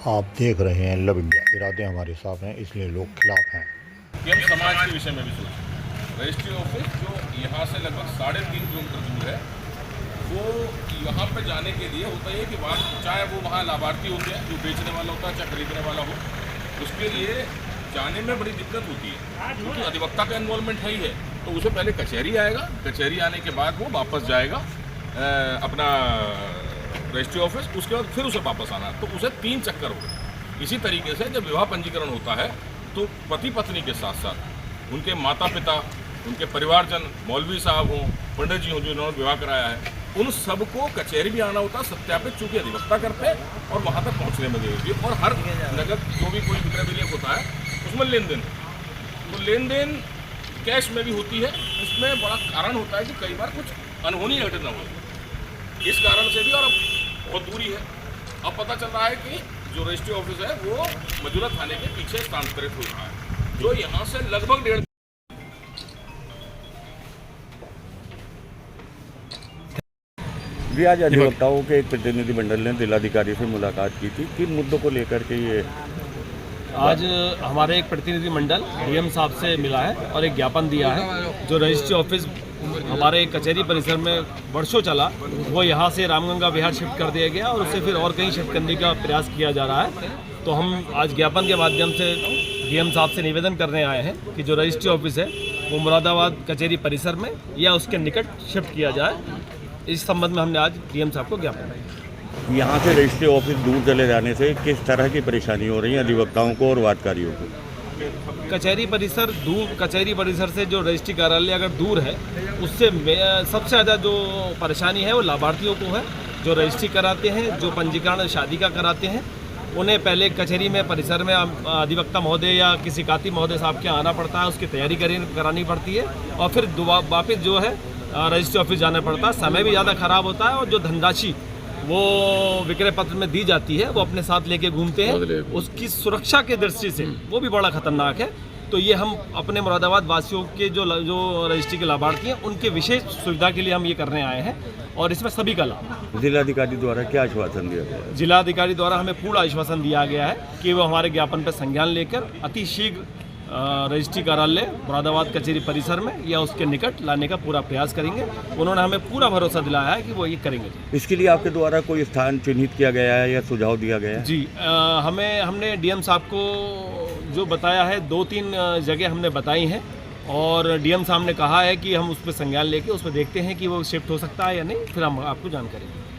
आप देख रहे हैं लव इंडिया। इरादे हमारे साफ हैं, इसलिए लोग खिलाफ हैं। कि हम समाज के विषय में भी सोचें। रजिस्ट्री ऑफिस जो यहाँ से लगभग 3.5 किलोमीटर दूर है, वो यहाँ पे जाने के लिए होता है कि वहाँ चाहे वो वहाँ लाभार्थी होते हैं जो बेचने वाला होता है, चाहे खरीदने वाला हो, उसके लिए जाने में बड़ी दिक्कत होती है क्योंकि अधिवक्ता का इन्वॉल्वमेंट है ही है। तो उसे पहले कचहरी आएगा, कचहरी आने के बाद वो वापस जाएगा अपना रजिस्ट्री ऑफिस, उसके बाद फिर उसे वापस आना, तो उसे 3 चक्कर हो गए। इसी तरीके से जब विवाह पंजीकरण होता है तो पति पत्नी के साथ साथ उनके माता पिता, उनके परिवारजन, मौलवी साहब हों, पंडित जी हों जिन्होंने विवाह कराया है, उन सबको कचहरी भी आना होता है सत्यापित, चूँकि अधिवक्ता करते हैं और वहाँ तक पहुँचने में देर होती है। और हर नगद जो भी कोई विक्रय विलेख होता है उसमें लेन देन, तो लेन देन कैश में भी होती है। उसमें बड़ा कारण होता है कि कई बार कुछ अनहोनी घटना हो, इस कारण से भी। और अब बहुत दूरी है, अब पता चल रहा है कि जो रजिस्ट्री ऑफिस है वो मजूरा थाने के पीछे स्थानांतरित हो रहा है, जो यहाँ से लगभग 1.5। जी, आज अधिवक्ताओं के एक प्रतिनिधिमंडल ने जिलाधिकारी से मुलाकात की थी। किन मुद्दों को लेकर के ये आज हमारे एक प्रतिनिधिमंडल डीएम साहब से मिला है और एक ज्ञापन दिया है। जो रजिस्ट्री ऑफिस हमारे कचहरी परिसर में वर्षों चला, वो यहाँ से रामगंगा विहार शिफ्ट कर दिया गया और उसे फिर और कहीं शिफ्ट करने का प्रयास किया जा रहा है। तो हम आज ज्ञापन के माध्यम से डीएम साहब से निवेदन करने आए हैं कि जो रजिस्ट्री ऑफिस है वो मुरादाबाद कचहरी परिसर में या उसके निकट शिफ्ट किया जाए। इस संबंध में हमने आज डीएम साहब को ज्ञापन दिया। यहाँ से रजिस्ट्री ऑफिस दूर चले जाने से किस तरह की परेशानी हो रही है अधिवक्ताओं को और वादकारियों को? कचहरी परिसर से जो रजिस्ट्री कार्यालय अगर दूर है, उससे सबसे ज़्यादा जो परेशानी है वो लाभार्थियों को है, जो रजिस्ट्री कराते हैं, जो पंजीकरण शादी का कराते हैं। उन्हें पहले कचहरी में परिसर में अधिवक्ता महोदय या किसी काती महोदय साहब के आना पड़ता है, उसकी तैयारी करानी पड़ती है और फिर वापस जो है रजिस्ट्री ऑफिस जाना पड़ता है। समय भी ज़्यादा खराब होता है और जो धनराशि वो विक्रय पत्र में दी जाती है वो अपने साथ लेके घूमते हैं, उसकी सुरक्षा के दृष्टि से वो भी बड़ा खतरनाक है। तो ये हम अपने मुरादाबाद वासियों के जो रजिस्ट्री के लाभार्थी हैं उनके विशेष सुविधा के लिए हम ये करने आए हैं और इसमें सभी का लाभ। जिलाधिकारी द्वारा क्या आश्वासन दिया गया है? जिलाधिकारी द्वारा हमें पूरा आश्वासन दिया गया है कि वो हमारे ज्ञापन पर संज्ञान लेकर अति शीघ्र रजिस्ट्री कार्यालय मुरादाबाद कचहरी परिसर में या उसके निकट लाने का पूरा प्रयास करेंगे। उन्होंने हमें पूरा भरोसा दिलाया है कि वो ये करेंगे। इसके लिए आपके द्वारा कोई स्थान चिन्हित किया गया है या सुझाव दिया गया है? जी, हमने डीएम साहब को जो बताया है 2-3 जगह हमने बताई हैं और डीएम साहब ने कहा है कि हम उस पर संज्ञान लेके उस पर देखते हैं कि वो शिफ्ट हो सकता है या नहीं, फिर हम आपको जानकारी देंगे।